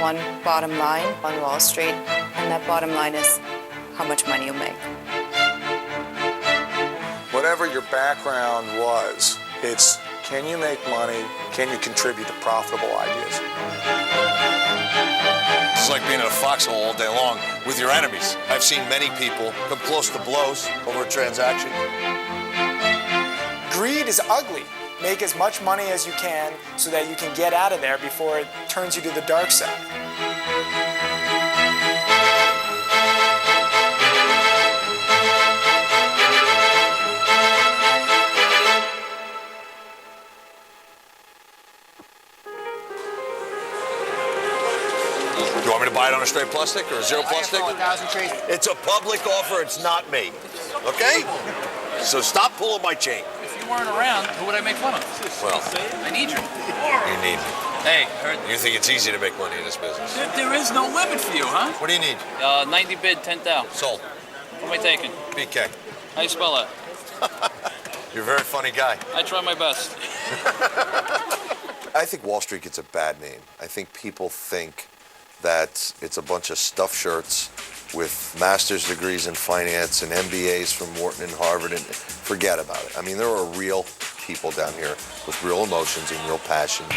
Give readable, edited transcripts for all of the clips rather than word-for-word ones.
one bottom line on Wall Street, and that bottom line is how much money you make. Whatever your background was, it's can you make money, can you contribute to profitable ideas? It's like being in a foxhole all day long with your enemies. I've seen many people come close to blows over a transaction. Greed is ugly. Make as much money as you can so that you can get out of there before it turns you to the dark side. You want me to buy it on a straight plastic or a zero plastic? It's a public offer, it's not me. Okay? So stop pulling my chain. If you weren't around, who would I make fun of? Well, I need you. you need me. Hey, heard You think it's easy to make money in this business? there is no limit for you, huh? What do you need? 90 bid, 10,000. Sold. What am I taking? BK. How you spell that? You're a very funny guy. I try my best. I think Wall Street gets a bad name. I think people think that it's a bunch of stuffed shirts with master's degrees in finance and MBAs from Wharton and Harvard, and forget about it. I mean, there are real people down here with real emotions and real passion.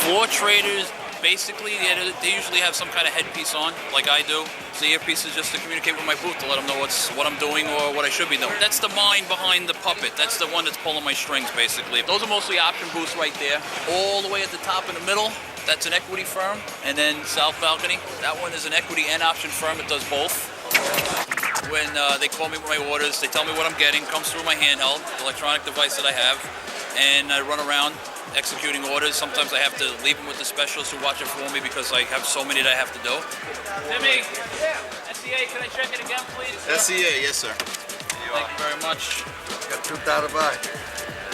Floor traders, basically, they usually have some kind of headpiece on, like I do. So the earpiece is just to communicate with my booth to let them know what I'm doing or what I should be doing. That's the mind behind the puppet. That's the one that's pulling my strings, basically. Those are mostly option booths right there. All the way at the top in the middle, that's an equity firm. And then South Balcony, that one is an equity and option firm. It does both. When they call me with my orders, they tell me what I'm getting, comes through my handheld, electronic device that I have, and I run around executing orders. Sometimes I have to leave them with the specialists who watch it for me because I have so many that I have to do. Jimmy, SCA, can I check it again, please? SCA, yes, sir. Thank you very much. Got 2,000 to buy.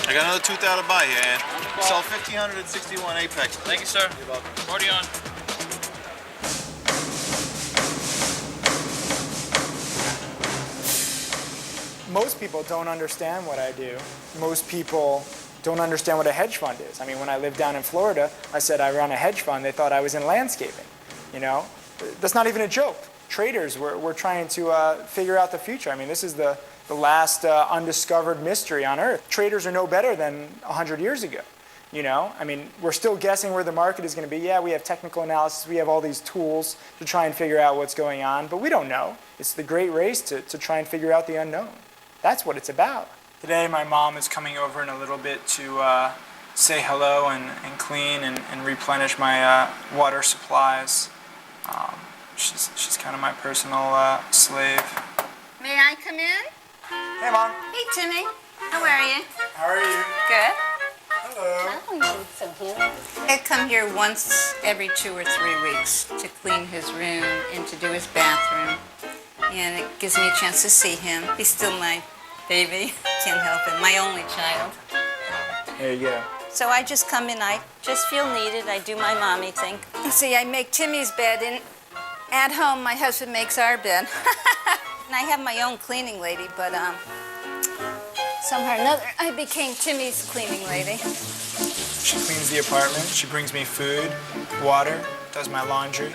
I got another 2,000 to buy here, and sell 1,561 Apex. Thank you, sir. You're welcome. Party on. Most people don't understand what I do. Most people don't understand what a hedge fund is. I mean, when I lived down in Florida, I said I run a hedge fund. They thought I was in landscaping. You know, that's not even a joke. Traders, we're trying to figure out the future. I mean, this is the last undiscovered mystery on Earth. Traders are no better than 100 years ago. You know, I mean, we're still guessing where the market is going to be. Yeah, we have technical analysis. We have all these tools to try and figure out what's going on, but we don't know. It's the great race to try and figure out the unknown. That's what it's about. Today, my mom is coming over in a little bit to say hello and clean and replenish my water supplies. She's kind of my personal slave. May I come in? Hey, Mom. Hey, Timmy. How are you? How are you? Good. Hello. Oh, so here. I come here once every 2 or 3 weeks to clean his room and to do his bathroom. And it gives me a chance to see him. He's still my baby. Can't help it. My only child. There you go. So I just come in. I just feel needed. I do my mommy thing. See, I make Timmy's bed, and at home, my husband makes our bed. And I have my own cleaning lady, but somehow or another, I became Timmy's cleaning lady. She cleans the apartment. She brings me food, water, does my laundry.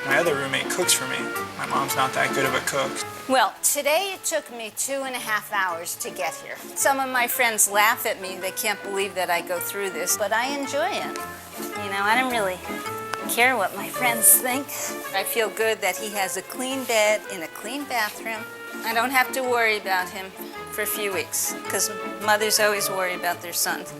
My other roommate cooks for me. My mom's not that good of a cook. Well, today it took me 2.5 hours to get here. Some of my friends laugh at me. They can't believe that I go through this, but I enjoy it. You know, I don't really care what my friends think. I feel good that he has a clean bed in a clean bathroom. I don't have to worry about him for a few weeks, because mothers always worry about their sons.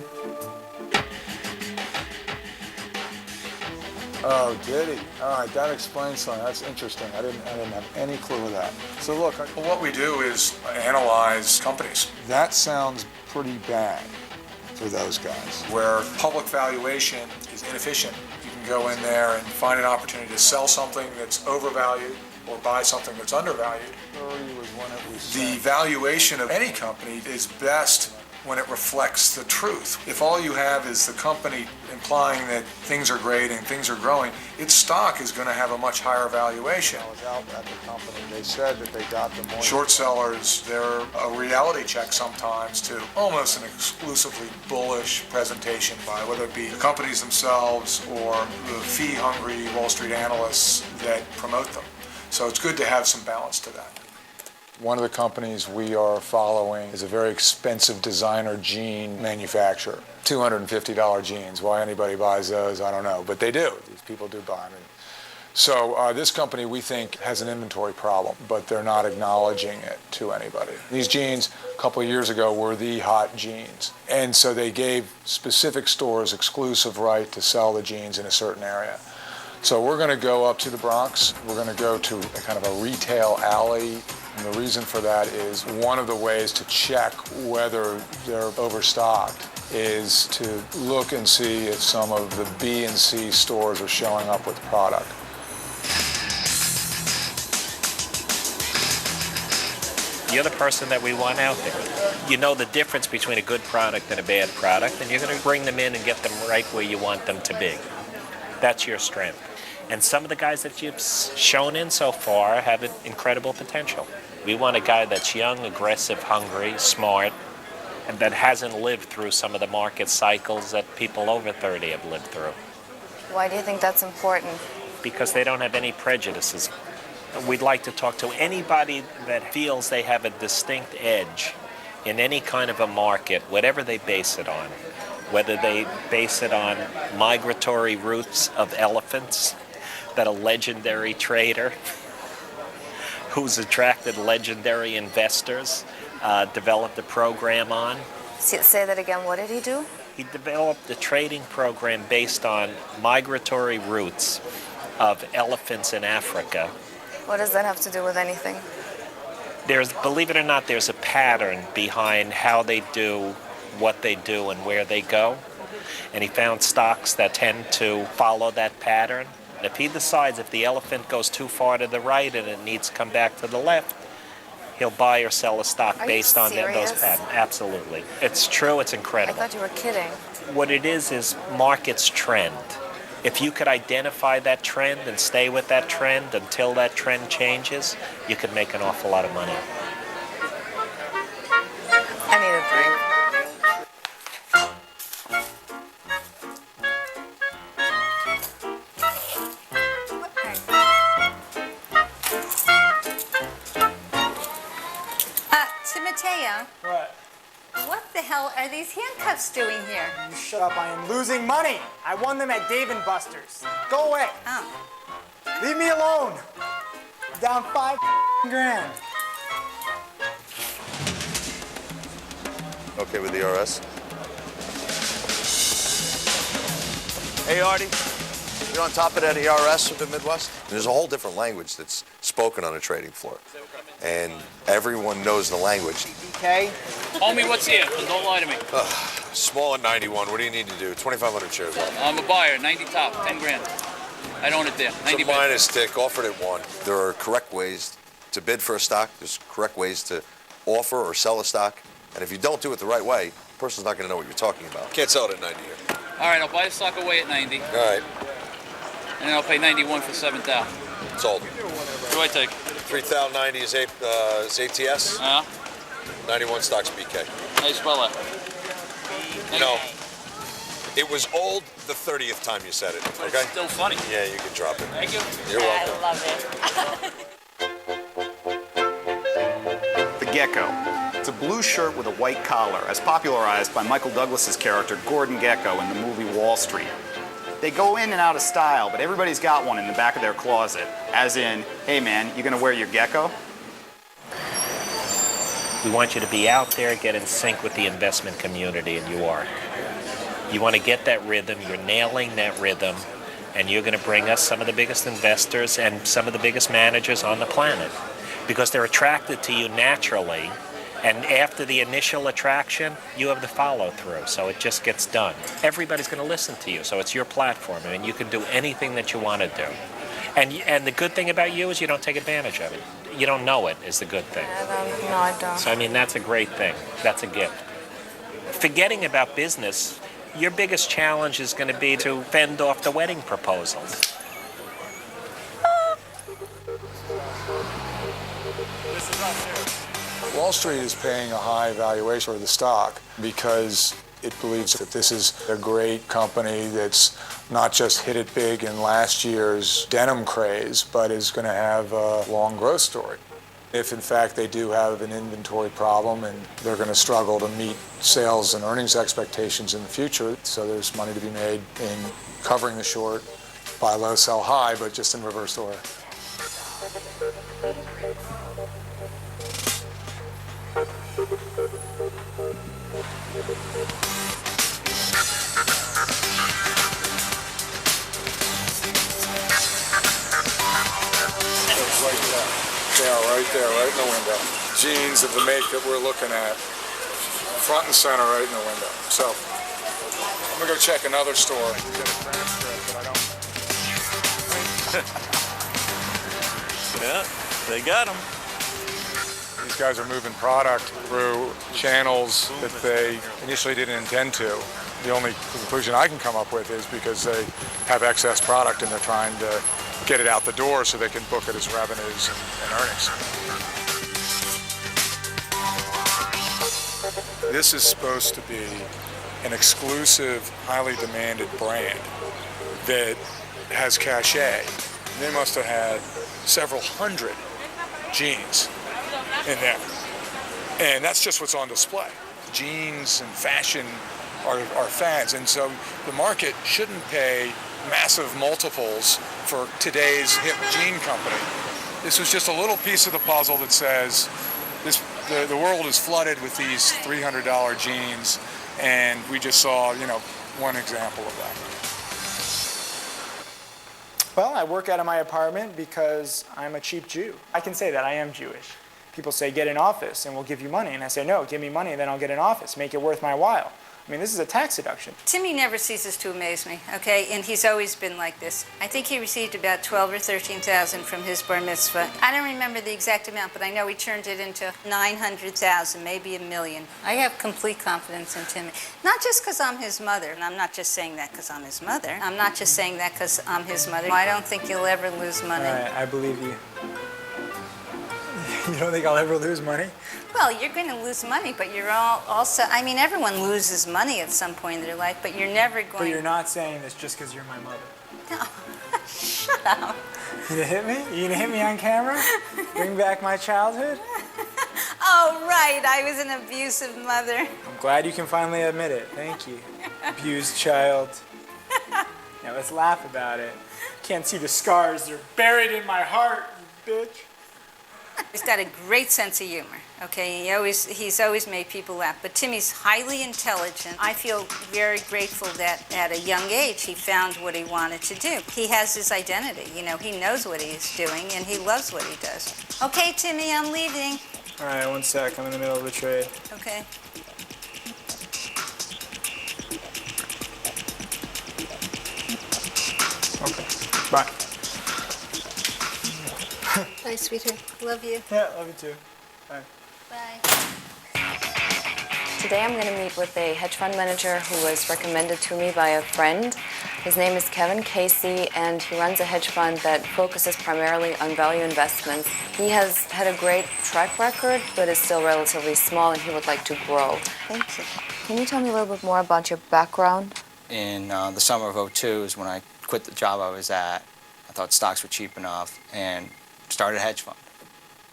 Oh, did he? All right, that explains something. That's interesting. I didn't have any clue of that. So look, what we do is analyze companies. That sounds pretty bad for those guys. Where public valuation is inefficient, you can go in there and find an opportunity to sell something that's overvalued or buy something that's undervalued. The valuation of any company is best when it reflects the truth. If all you have is the company implying that things are great and things are growing, its stock is going to have a much higher valuation. I was out at the company. They said that they got the more Short sellers, they're a reality check sometimes to almost an exclusively bullish presentation by whether it be the companies themselves or the fee-hungry Wall Street analysts that promote them. So it's good to have some balance to that. One of the companies we are following is a very expensive designer jean manufacturer. $250 jeans. Why anybody buys those, I don't know, but they do. These people do buy them. So this company, we think, has an inventory problem, but they're not acknowledging it to anybody. These jeans, a couple of years ago, were the hot jeans. And so they gave specific stores exclusive right to sell the jeans in a certain area. So we're going to go up to the Bronx. We're going to go to a kind of a retail alley. And the reason for that is one of the ways to check whether they're overstocked is to look and see if some of the B and C stores are showing up with product. You're the person that we want out there. You know the difference between a good product and a bad product, and you're going to bring them in and get them right where you want them to be. That's your strength. And some of the guys that you've shown in so far have incredible potential. We want a guy that's young, aggressive, hungry, smart, and that hasn't lived through some of the market cycles that people over 30 have lived through. Why do you think that's important? Because they don't have any prejudices. We'd like to talk to anybody that feels they have a distinct edge in any kind of a market, whatever they base it on. Whether they base it on migratory routes of elephants that a legendary trader who's attracted legendary investors developed a program on. Say that again. What did he do? He developed a trading program based on migratory routes of elephants in Africa. What does that have to do with anything? Believe it or not, there's a pattern behind how they do what they do and where they go. And he found stocks that tend to follow that pattern. And if he decides if the elephant goes too far to the right and it needs to come back to the left, he'll buy or sell a stock based on those patterns. Absolutely. It's true, it's incredible. I thought you were kidding. What it is markets trend. If you could identify that trend and stay with that trend until that trend changes, you could make an awful lot of money. I need a drink. Timoteo, What? what the hell are these handcuffs doing here? You shut up. I am losing money. I won them at Dave & Buster's. Go away. Oh. Leave me alone. I'm down $5 grand. Okay with the RS? Hey, Artie. You're on top of that ERS of the Midwest? There's a whole different language that's spoken on a trading floor. And everyone knows the language. Okay. Homie, what's here? Don't lie to me. Small at 91. What do you need to do? 2,500 shares left. I'm a buyer. 90 top. 10 grand. I own it there. 90 It's a minus tick. Offered at 1. There are correct ways to bid for a stock. There's correct ways to offer or sell a stock. And if you don't do it the right way, the person's not going to know what you're talking about. Can't sell it at 90 here. All right, I'll buy the stock away at 90. All right. And then I'll pay 91 for 7,000. Sold. What do I take? 3,090 is ATS. 91 stocks BK. How do you spell that? No. It was old the 30th time you said it, But okay? it's still funny. Yeah, you can drop it. Thank you. You're welcome. I love it. The Gecko. It's a blue shirt with a white collar, as popularized by Michael Douglas's character Gordon Gekko in the movie Wall Street. They go in and out of style, but everybody's got one in the back of their closet. As in, hey man, you gonna wear your gecko? We want you to be out there, get in sync with the investment community, and you are. You want to get that rhythm, you're nailing that rhythm, and you're going to bring us some of the biggest investors and some of the biggest managers on the planet. Because they're attracted to you naturally, and after the initial attraction, you have the follow-through, so it just gets done. Everybody's going to listen to you, so it's your platform. I mean, you can do anything that you want to do. And the good thing about you is you don't take advantage of it. You don't know it is the good thing. No, I don't. So, I mean, that's a great thing. That's a gift. Forgetting about business, your biggest challenge is going to be to fend off the wedding proposals. Wall Street is paying a high valuation for the stock because it believes that this is a great company that's not just hit it big in last year's denim craze, but is going to have a long growth story. If in fact they do have an inventory problem and they're going to struggle to meet sales and earnings expectations in the future, so there's money to be made in covering the short, buy low, sell high, but just in reverse order. They are right there, right in the window. Jeans of the make that we're looking at, front and center, right in the window. So I'm gonna go check another store. Get a transcript, but I don't. Yeah, they got them. These guys are moving product through channels that they initially didn't intend to. The only conclusion I can come up with is because they have excess product and they're trying to get it out the door so they can book it as revenues and earnings. This is supposed to be an exclusive, highly demanded brand that has cachet. They must have had several hundred jeans in there. And that's just what's on display. Jeans and fashion are fads, and so the market shouldn't pay massive multiples for today's hip jean company. This was just a little piece of the puzzle that says the world is flooded with these $300 jeans, and we just saw, one example of that. Well, I work out of my apartment because I'm a cheap Jew. I can say that, I am Jewish. People say, get an office and we'll give you money. And I say, no, give me money and then I'll get an office. Make it worth my while. I mean, this is a tax deduction. Timmy never ceases to amaze me, okay? And he's always been like this. I think he received about 12 or 13,000 from his bar mitzvah. I don't remember the exact amount, but I know he turned it into 900,000, maybe $1 million. I have complete confidence in Timmy. Not just because I'm his mother, and I'm not just saying that because I'm his mother. I'm not just saying that because I'm his mother. I don't think you'll ever lose money. All right, I believe you. You don't think I'll ever lose money? Well, you're going to lose money, but you're also, I mean, everyone loses money at some point in their life, but you're never going... But you're not saying this just because you're my mother. No, shut up. You gonna hit me? You gonna hit me on camera? Bring back my childhood? Oh, right, I was an abusive mother. I'm glad you can finally admit it. Thank you. Abused child. Now let's laugh about it. Can't see the scars. They're buried in my heart, you bitch. He's got a great sense of humor, okay? He's always made people laugh. But Timmy's highly intelligent. I feel very grateful that at a young age he found what he wanted to do. He has his identity, he knows what he's doing and he loves what he does. Okay, Timmy, I'm leaving. All right, one sec. I'm in the middle of a trade. Okay. Okay, bye. Bye, sweetheart. Love you. Yeah, love you too. Bye. Bye. Today I'm going to meet with a hedge fund manager who was recommended to me by a friend. His name is Kevin Casey, and he runs a hedge fund that focuses primarily on value investments. He has had a great track record, but is still relatively small, and he would like to grow. Thank you. Can you tell me a little bit more about your background? In the summer of '02 is when I quit the job I was at. I thought stocks were cheap enough, and started a hedge fund.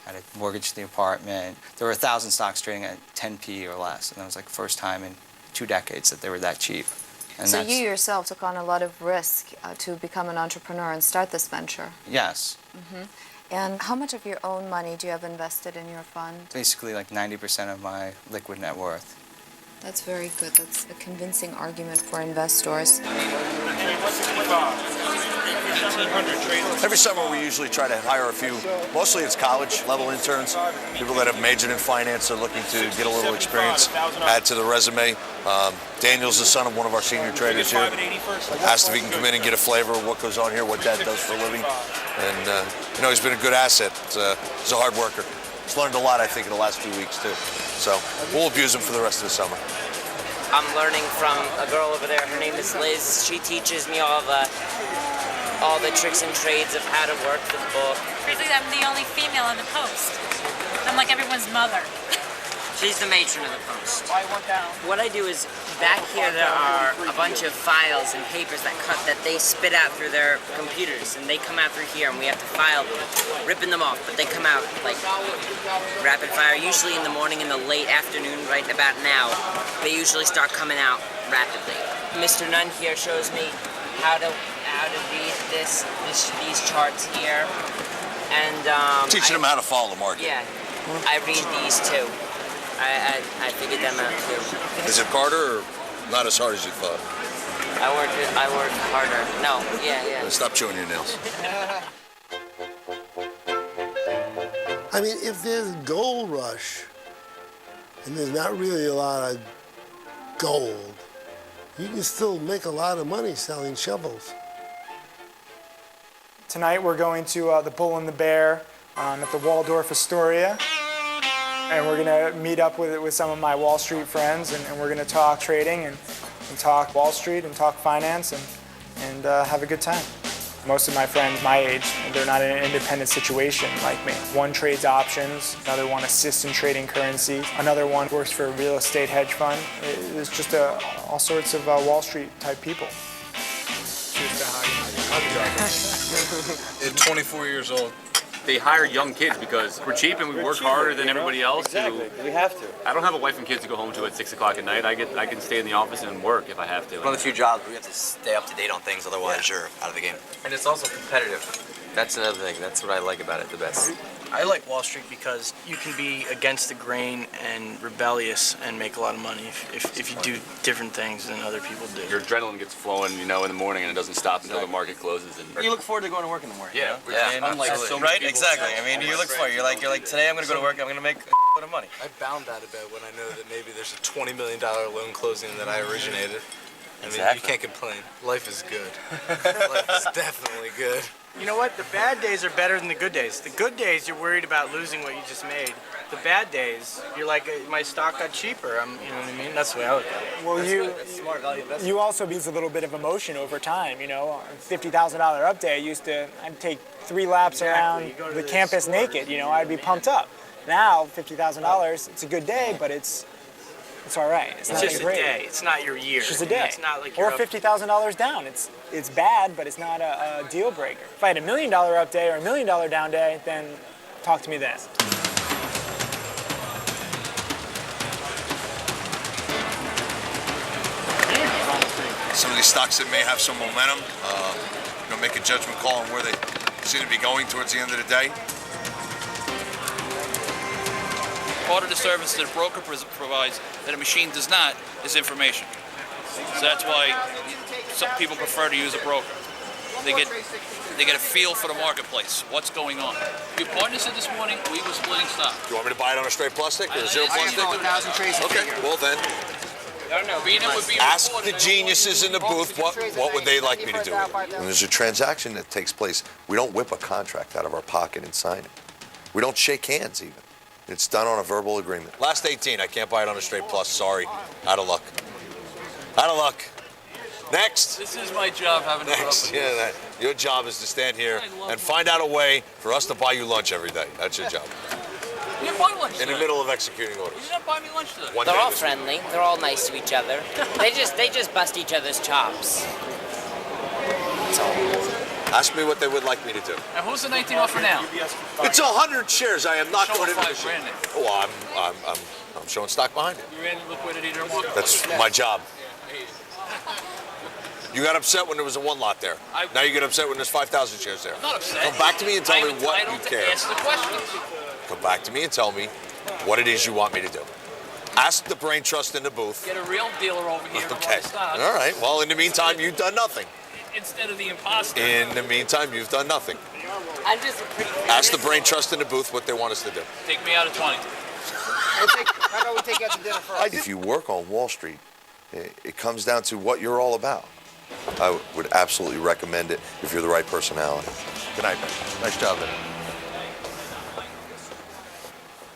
Had a mortgage to the apartment. There were 1,000 stocks trading at 10p or less, and that was like the first time in 2 decades that they were that cheap. And so you yourself took on a lot of risk to become an entrepreneur and start this venture. Yes. Mm-hmm. And how much of your own money do you have invested in your fund? Basically like 90% of my liquid net worth. That's very good. That's a convincing argument for investors. Every summer we usually try to hire a few, mostly it's college-level interns, people that have majored in finance are looking to get a little experience, add to the resume. Daniel's the son of one of our senior traders here. Asked if he can come in and get a flavor of what goes on here, what Dad does for a living. And, he's been a good asset. He's a hard worker. He's learned a lot, I think, in the last few weeks, too. So we'll abuse him for the rest of the summer. I'm learning from a girl over there. Her name is Liz. She teaches me all the tricks and trades of how to work the book. Basically, I'm the only female in the post. I'm like everyone's mother. She's the matron of the post. What I do is, back here there are a bunch of files and papers that they spit out through their computers, and they come out through here, and we have to file them, ripping them off, but they come out like rapid fire, usually in the morning, in the late afternoon, right about now. They usually start coming out rapidly. Mr. Nunn here shows me how to read these charts here, and Teaching them how to follow the market. yeah, I read these too. I figured them out too. Is it harder or not as hard as you thought? I work harder. No, yeah. Stop chewing your nails. I mean, if there's gold rush, and there's not really a lot of gold, you can still make a lot of money selling shovels. Tonight we're going to the Bull and the Bear at the Waldorf Astoria. And we're going to meet up with some of my Wall Street friends, and we're going to talk trading and talk Wall Street and talk finance and have a good time. Most of my friends my age, they're not in an independent situation like me. One trades options, another one assists in trading currency, another one works for a real estate hedge fund. It's just all sorts of Wall Street type people. At 24 years old, they hire young kids because we're cheap and we work harder than everybody else. Exactly. We have to. I don't have a wife and kids to go home to at 6 o'clock at night. I can stay in the office and work if I have to. One of the few jobs we have to stay up to date on things, otherwise you're out of the game. And it's also competitive. That's another thing. That's what I like about it the best. I like Wall Street because you can be against the grain and rebellious and make a lot of money if you do different things than other people do. Your adrenaline gets flowing, in the morning, and it doesn't stop until the market closes. And You look forward to going to work in the morning. Yeah, Unlike so many right? people. Exactly. I mean, you look for it. You're like today I'm going to go to work. I'm going to make a lot of money. I bound that a bit when I know that maybe there's a $20 million loan closing that I originated. I mean, you can't complain. Life is good. Life is definitely good. You know what? The bad days are better than the good days. The good days, you're worried about losing what you just made. The bad days, you're like, my stock got cheaper. You know what I mean? That's the way I look at it. Well, that's smart value investment. you also use a little bit of emotion over time. $50,000 up day, I'd take 3 laps around the campus naked. I'd be pumped up. Now, $50,000, it's a good day, but it's all right. It's not just great. a day. It's not your year. It's just a day. It's not like or $50,000 down. It's bad, but it's not a deal breaker. If I had $1 million up day or $1 million down day, then talk to me then. Some of these stocks that may have some momentum, make a judgment call on where they seem to be going towards the end of the day. Part of the service that a broker provides that a machine does not is information. So that's why some people prefer to use a broker. They get a feel for the marketplace, what's going on. Your partner said this morning we were splitting stock. Do you want me to buy it on a straight plus stick or a zero plus stick? 1,000 trades. Okay, well then. Ask the geniuses in the booth what would they like me to do. When there's a transaction that takes place, we don't whip a contract out of our pocket and sign it. We don't shake hands even. It's done on a verbal agreement. Last 18, I can't buy it on a straight plus. Sorry, out of luck. Out of luck. Next. This is my job, having to put up with this. Your job is to stand here and find out a way for us to buy you lunch every day. That's your job. You didn't buy lunch In the middle of executing orders. You didn't buy me lunch today. They're all friendly. They're all nice to each other. They just bust each other's chops. That's all. Ask me what they would like me to do. And who's the 19 offer now? It's 100 shares. I am not Show putting it in. $5 grand in. Oh, I'm showing stock behind it. You're in liquidity to the market. That's my job. You got upset when there was a one lot there. Now you get upset when there's 5,000 shares there. I'm not upset. Come back to me and tell me what you care. Ask the questions. Come back to me and tell me what it is you want me to do. Ask the brain trust in the booth. Get a real dealer over here to Okay. buy stock. All right. Well, in the meantime, you've done nothing. Instead of the imposter. In the meantime, you've done nothing. I'm just a pretty. Ask the brain trust in the booth what they want us to do. Take me out of 20. How about we take you out to dinner first? If you work on Wall Street, it comes down to what you're all about. I would absolutely recommend it if you're the right personality. Good night, man. Nice job, man.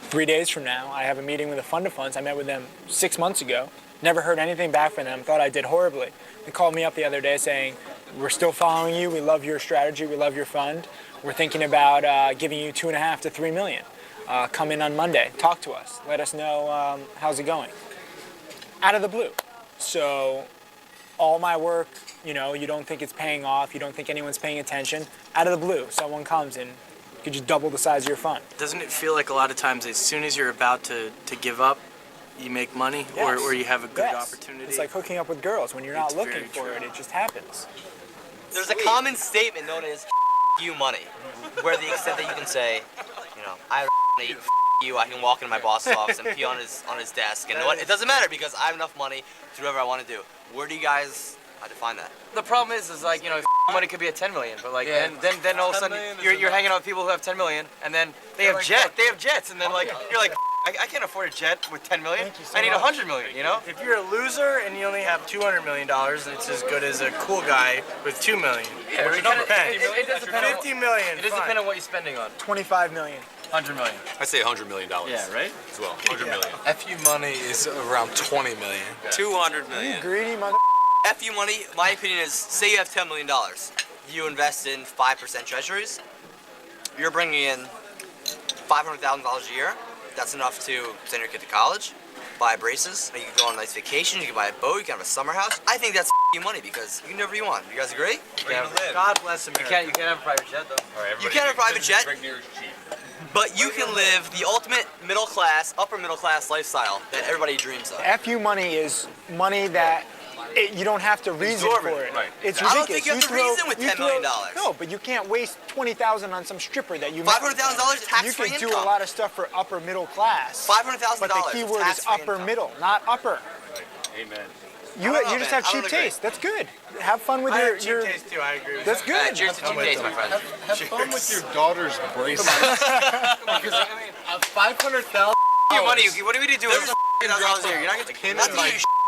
3 days from now, I have a meeting with a fund of funds. I met with them 6 months ago. Never heard anything back from them. Thought I did horribly. They called me up the other day saying, we're still following you. We love your strategy. We love your fund. We're thinking about giving you $2.5 to $3 million. Come in on Monday. Talk to us. Let us know how's it going. Out of the blue. So all my work, you know, you don't think it's paying off. You don't think anyone's paying attention. Out of the blue, someone comes and could just double the size of your fund. Doesn't it feel like a lot of times as soon as you're about to give up, you make money, Yes. or you have a good Yes. opportunity? It's like hooking up with girls. When you're not It's looking very for true. it, it just happens. There's a common statement known as you money, where the extent that you can say, you know, I eat you, I can walk into my boss's office and pee on his desk, and you know what? It doesn't matter because I have enough money to do whatever I want to do. Where do you guys define that? The problem is like, you know, money could be at 10 million, but like then all of a sudden you're hanging out with people who have 10 million, and then they have jets, and then like you're like, I can't afford a jet with 10 million. I need 100 million, you know? If you're a loser and you only have $200 million, it's as good as a cool guy with 2 million. Yeah, Which number? it does depend on 50 million. It does depend on what you're spending on. 25 million. 100 million. I say $100 million. Yeah, right? As well, 100 million. FU money is around 20 million. 200 million. You greedy mother. FU money, my opinion is, say you have $10 million. You invest in 5% treasuries. You're bringing in $500,000 a year. That's enough to send your kid to college, buy braces. You can go on a nice vacation. You can buy a boat. You can have a summer house. I think that's you money because you can do whatever you want. You guys agree? God bless America. You can't have a private jet though. You can't have a private jet. But you can live the ultimate middle class, upper middle class lifestyle that everybody dreams of. FU money is money that you don't have to reason for it. Right. It's I ridiculous. don't think you have to reason with $10 million. No, but you can't waste $20,000 on some stripper that you $500,000 tax-free You can do income. a lot of stuff for upper middle class. $500,000 But the key word is tax-free upper income. middle, not upper. Amen. You just have cheap taste. That's good. Have fun with your. cheap taste too. I agree with That's that. good. Cheers to cheap taste, my friend. Have fun with your daughter's braces. Because $500,000. Your money. What do we do with $500,000 a year? You're not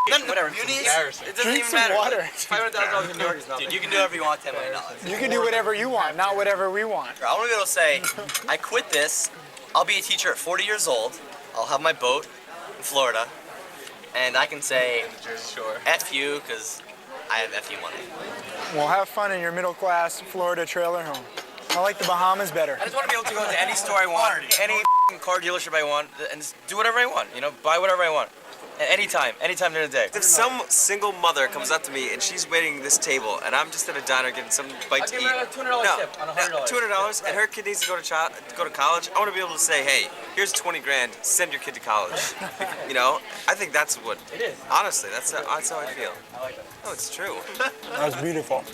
getting whatever. It doesn't Drink even some matter. water. $500,000 in New York is nothing. Dude, you can do whatever you want. $10 million. You can do whatever you want, not whatever we want. I want to be able to say, I quit this. I'll be a teacher at 40 years old. I'll have my boat in Florida, and I can say, F you, because I have FU money. Well, have fun in your middle class Florida trailer home. I like the Bahamas better. I just want to be able to go to any store I want, any car dealership I want, and just do whatever I want. You know, buy whatever I want. At any time during the day. If some single mother comes up to me and she's waiting this table and I'm just at a diner getting some bite to eat. I'll give her a $200 tip on $100. $200 and her kid needs to go to college. I want to be able to say, hey, here's 20 grand, send your kid to college. You know, I think that's what. It is. Honestly, that's how I feel. I like that. No, it's true. That's beautiful.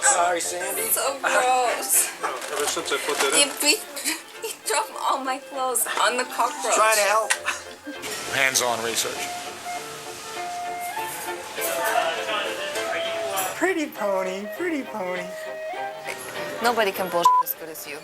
Sorry, Sandy. So gross. Ever since I put that in. He dropped all my clothes on the cockroach. Trying to help. Hands-on research. Pretty pony, pretty pony. Nobody can bullshit as good as you.